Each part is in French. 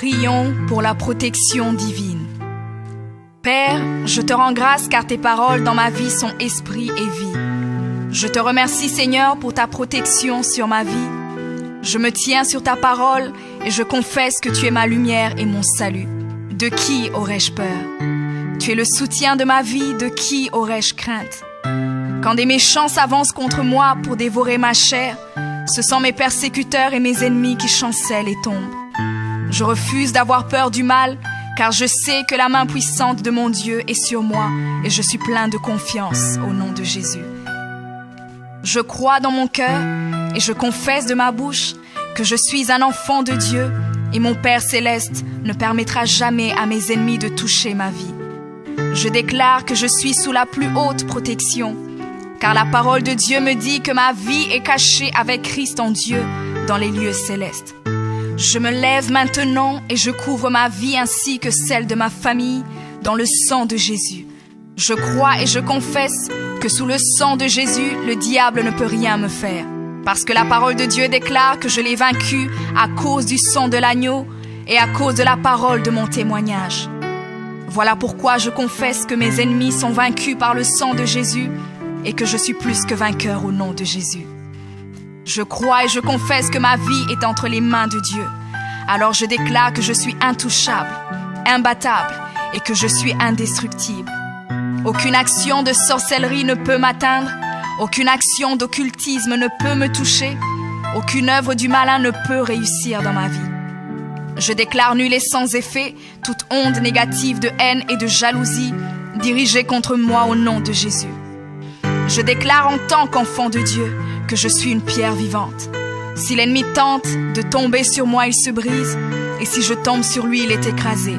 Prions pour la protection divine. Père, je te rends grâce car tes paroles dans ma vie sont esprit et vie. Je te remercie Seigneur pour ta protection sur ma vie. Je me tiens sur ta parole et je confesse que tu es ma lumière et mon salut. De qui aurais-je peur? Tu es le soutien de ma vie, de qui aurais-je crainte? Quand des méchants s'avancent contre moi pour dévorer ma chair, ce sont mes persécuteurs et mes ennemis qui chancellent et tombent. Je refuse d'avoir peur du mal, car je sais que la main puissante de mon Dieu est sur moi et je suis plein de confiance au nom de Jésus. Je crois dans mon cœur et je confesse de ma bouche que je suis un enfant de Dieu et mon Père céleste ne permettra jamais à mes ennemis de toucher ma vie. Je déclare que je suis sous la plus haute protection, car la parole de Dieu me dit que ma vie est cachée avec Christ en Dieu dans les lieux célestes. Je me lève maintenant et je couvre ma vie ainsi que celle de ma famille dans le sang de Jésus. Je crois et je confesse que sous le sang de Jésus, le diable ne peut rien me faire. Parce que la parole de Dieu déclare que je l'ai vaincu à cause du sang de l'agneau et à cause de la parole de mon témoignage. Voilà pourquoi je confesse que mes ennemis sont vaincus par le sang de Jésus et que je suis plus que vainqueur au nom de Jésus. Je crois et je confesse que ma vie est entre les mains de Dieu. Alors je déclare que je suis intouchable, imbattable et que je suis indestructible. Aucune action de sorcellerie ne peut m'atteindre, aucune action d'occultisme ne peut me toucher, aucune œuvre du malin ne peut réussir dans ma vie. Je déclare nul et sans effet toute onde négative de haine et de jalousie dirigée contre moi au nom de Jésus. Je déclare en tant qu'enfant de Dieu que je suis une pierre vivante. Si l'ennemi tente de tomber sur moi, il se brise, et si je tombe sur lui, il est écrasé.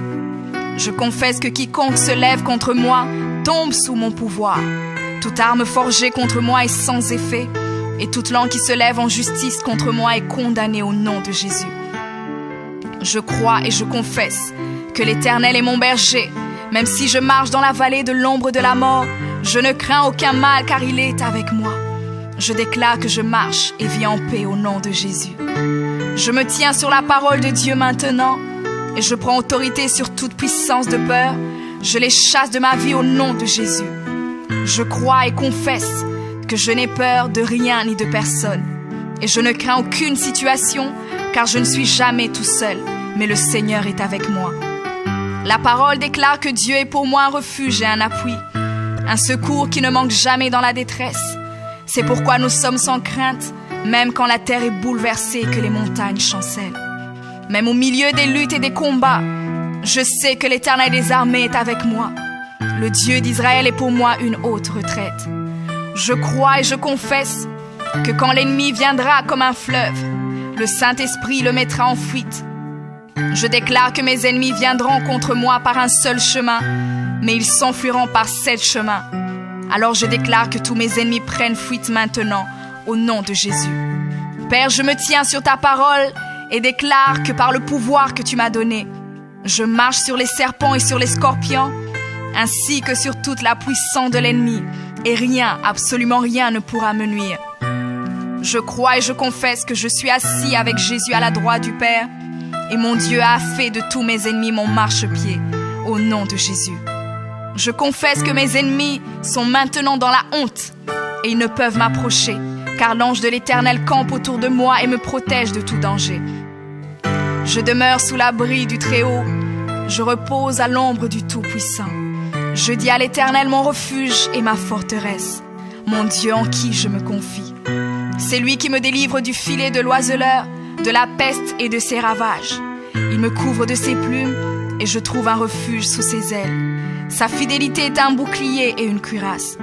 Je confesse que quiconque se lève contre moi tombe sous mon pouvoir. Toute arme forgée contre moi est sans effet, et toute langue qui se lève en justice contre moi est condamnée au nom de Jésus. Je crois et je confesse que l'Éternel est mon berger. Même si je marche dans la vallée de l'ombre de la mort, je ne crains aucun mal car il est avec moi. Je déclare que je marche et vis en paix au nom de Jésus. Je me tiens sur la parole de Dieu maintenant et je prends autorité sur toute puissance de peur. Je les chasse de ma vie au nom de Jésus. Je crois et confesse que je n'ai peur de rien ni de personne. Et je ne crains aucune situation car je ne suis jamais tout seul, mais le Seigneur est avec moi. La parole déclare que Dieu est pour moi un refuge et un appui, un secours qui ne manque jamais dans la détresse. C'est pourquoi nous sommes sans crainte, même quand la terre est bouleversée et que les montagnes chancellent. Même au milieu des luttes et des combats, je sais que l'Éternel des armées est avec moi. Le Dieu d'Israël est pour moi une haute retraite. Je crois et je confesse que quand l'ennemi viendra comme un fleuve, le Saint-Esprit le mettra en fuite. Je déclare que mes ennemis viendront contre moi par un seul chemin, mais ils s'enfuiront par 7 chemins. Alors je déclare que tous mes ennemis prennent fuite maintenant, au nom de Jésus. Père, je me tiens sur ta parole et déclare que par le pouvoir que tu m'as donné, je marche sur les serpents et sur les scorpions, ainsi que sur toute la puissance de l'ennemi, et rien, absolument rien ne pourra me nuire. Je crois et je confesse que je suis assis avec Jésus à la droite du Père, et mon Dieu a fait de tous mes ennemis mon marchepied, au nom de Jésus. Je confesse que mes ennemis sont maintenant dans la honte, et ils ne peuvent m'approcher, car l'ange de l'Éternel campe autour de moi et me protège de tout danger. Je demeure sous l'abri du Très-Haut, je repose à l'ombre du Tout-Puissant. Je dis à l'Éternel mon refuge et ma forteresse, mon Dieu en qui je me confie. C'est lui qui me délivre du filet de l'oiseleur, de la peste et de ses ravages. Il me couvre de ses plumes et je trouve un refuge sous ses ailes. Sa fidélité est un bouclier et une cuirasse.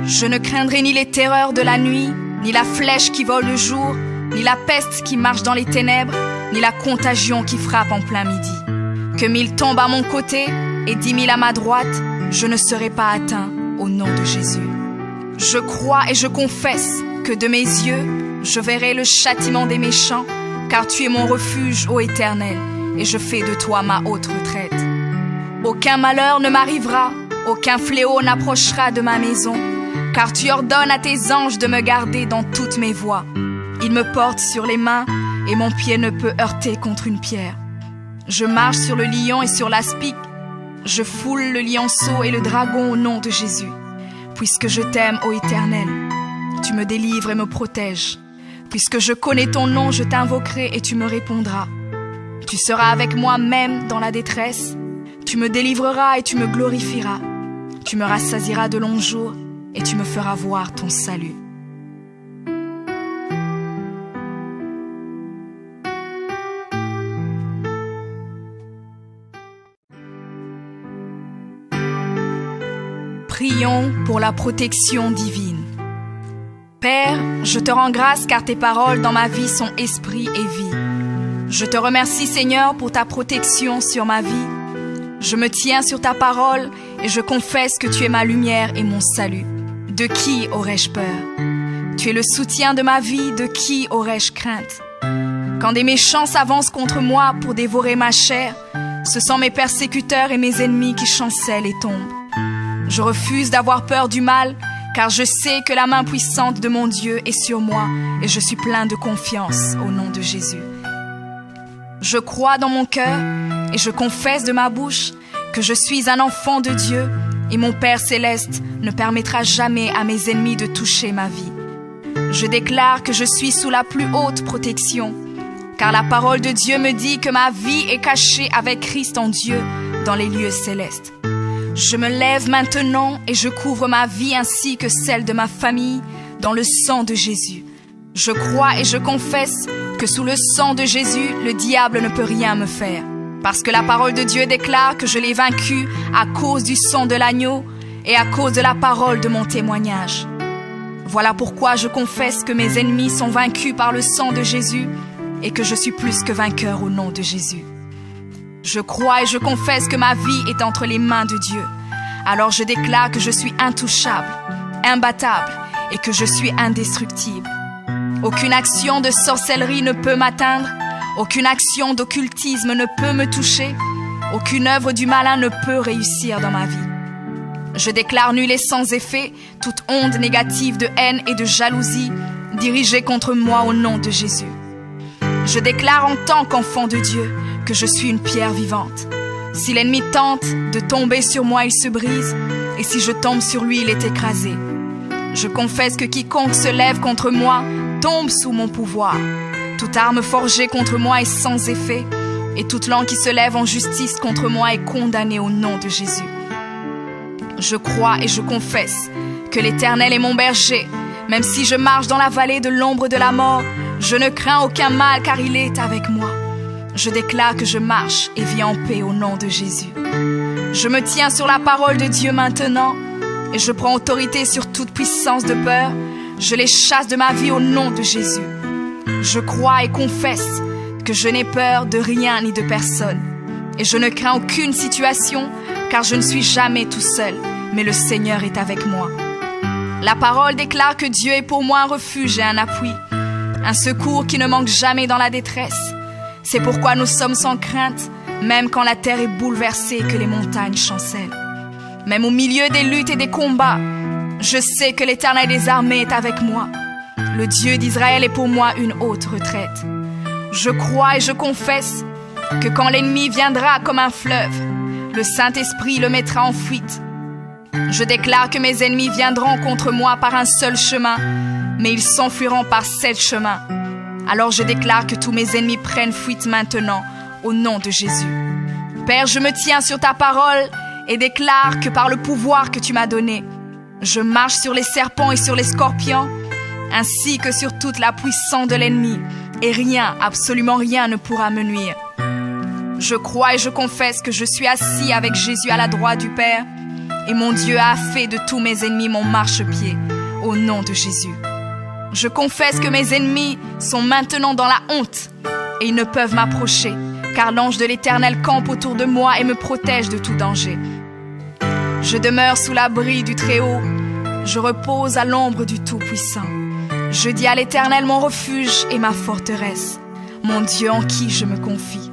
Je ne craindrai ni les terreurs de la nuit, ni la flèche qui vole le jour, ni la peste qui marche dans les ténèbres, ni la contagion qui frappe en plein midi. Que 1000 tombent à mon côté et 10 000 à ma droite, je ne serai pas atteint au nom de Jésus. Je crois et je confesse que de mes yeux, je verrai le châtiment des méchants, car tu es mon refuge, ô Éternel, et je fais de toi ma haute retraite. Aucun malheur ne m'arrivera, aucun fléau n'approchera de ma maison, car tu ordonnes à tes anges de me garder dans toutes mes voies. Ils me portent sur les mains, et mon pied ne peut heurter contre une pierre. Je marche sur le lion et sur l'aspic. Je foule le lionceau et le dragon au nom de Jésus. Puisque je t'aime, ô Éternel, tu me délivres et me protèges. Puisque je connais ton nom, je t'invoquerai et tu me répondras. Tu seras avec moi même dans la détresse. Tu me délivreras et tu me glorifieras. Tu me rassasieras de longs jours et tu me feras voir ton salut. Prions pour la protection divine. Père, je te rends grâce car tes paroles dans ma vie sont esprit et vie. Je te remercie Seigneur pour ta protection sur ma vie. Je me tiens sur ta parole et je confesse que tu es ma lumière et mon salut. De qui aurais-je peur? Tu es le soutien de ma vie, de qui aurais-je crainte? Quand des méchants s'avancent contre moi pour dévorer ma chair, ce sont mes persécuteurs et mes ennemis qui chancellent et tombent. Je refuse d'avoir peur du mal, car je sais que la main puissante de mon Dieu est sur moi et je suis plein de confiance au nom de Jésus. Je crois dans mon cœur et je confesse de ma bouche que je suis un enfant de Dieu et mon Père céleste ne permettra jamais à mes ennemis de toucher ma vie. Je déclare que je suis sous la plus haute protection, car la parole de Dieu me dit que ma vie est cachée avec Christ en Dieu dans les lieux célestes. Je me lève maintenant et je couvre ma vie ainsi que celle de ma famille dans le sang de Jésus. Je crois et je confesse que sous le sang de Jésus, le diable ne peut rien me faire. Parce que la parole de Dieu déclare que je l'ai vaincu à cause du sang de l'agneau et à cause de la parole de mon témoignage. Voilà pourquoi je confesse que mes ennemis sont vaincus par le sang de Jésus et que je suis plus que vainqueur au nom de Jésus. Je crois et je confesse que ma vie est entre les mains de Dieu. Alors je déclare que je suis intouchable, imbattable et que je suis indestructible. Aucune action de sorcellerie ne peut m'atteindre, aucune action d'occultisme ne peut me toucher, aucune œuvre du malin ne peut réussir dans ma vie. Je déclare nul et sans effet toute onde négative de haine et de jalousie dirigée contre moi au nom de Jésus. Je déclare en tant qu'enfant de Dieu que je suis une pierre vivante. Si l'ennemi tente de tomber sur moi, il se brise, et si je tombe sur lui, il est écrasé. Je confesse que quiconque se lève contre moi tombe sous mon pouvoir. Toute arme forgée contre moi est sans effet, et toute langue qui se lève en justice contre moi est condamnée au nom de Jésus. Je crois et je confesse que l'Éternel est mon berger. Même si je marche dans la vallée de l'ombre de la mort, je ne crains aucun mal car il est avec moi. Je déclare que je marche et vis en paix au nom de Jésus. Je me tiens sur la parole de Dieu maintenant et je prends autorité sur toute puissance de peur. Je les chasse de ma vie au nom de Jésus. Je crois et confesse que je n'ai peur de rien ni de personne. Et je ne crains aucune situation car je ne suis jamais tout seul, mais le Seigneur est avec moi. La parole déclare que Dieu est pour moi un refuge et un appui, un secours qui ne manque jamais dans la détresse. C'est pourquoi nous sommes sans crainte, même quand la terre est bouleversée et que les montagnes chancellent. Même au milieu des luttes et des combats, je sais que l'Éternel des armées est avec moi. Le Dieu d'Israël est pour moi une haute retraite. Je crois et je confesse que quand l'ennemi viendra comme un fleuve, le Saint-Esprit le mettra en fuite. Je déclare que mes ennemis viendront contre moi par un seul chemin, mais ils s'enfuiront par 7 chemins. Alors je déclare que tous mes ennemis prennent fuite maintenant, au nom de Jésus. Père, je me tiens sur ta parole et déclare que par le pouvoir que tu m'as donné, je marche sur les serpents et sur les scorpions, ainsi que sur toute la puissance de l'ennemi, et rien, absolument rien ne pourra me nuire. Je crois et je confesse que je suis assis avec Jésus à la droite du Père, et mon Dieu a fait de tous mes ennemis mon marchepied, au nom de Jésus. Je confesse que mes ennemis sont maintenant dans la honte, et ils ne peuvent m'approcher, car l'ange de l'Éternel campe autour de moi et me protège de tout danger. Je demeure sous l'abri du Très-Haut, je repose à l'ombre du Tout-Puissant. Je dis à l'Éternel mon refuge et ma forteresse, mon Dieu en qui je me confie.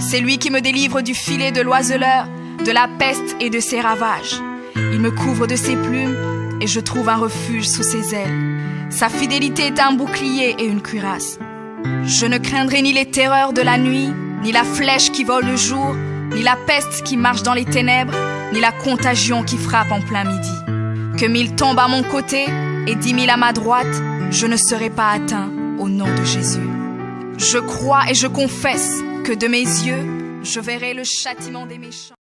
C'est lui qui me délivre du filet de l'oiseleur, de la peste et de ses ravages. Il me couvre de ses plumes et je trouve un refuge sous ses ailes. Sa fidélité est un bouclier et une cuirasse. Je ne craindrai ni les terreurs de la nuit, ni la flèche qui vole le jour, ni la peste qui marche dans les ténèbres, ni la contagion qui frappe en plein midi. Que 1000 tombent à mon côté et 10 000 à ma droite, je ne serai pas atteint au nom de Jésus. Je crois et je confesse que de mes yeux, je verrai le châtiment des méchants.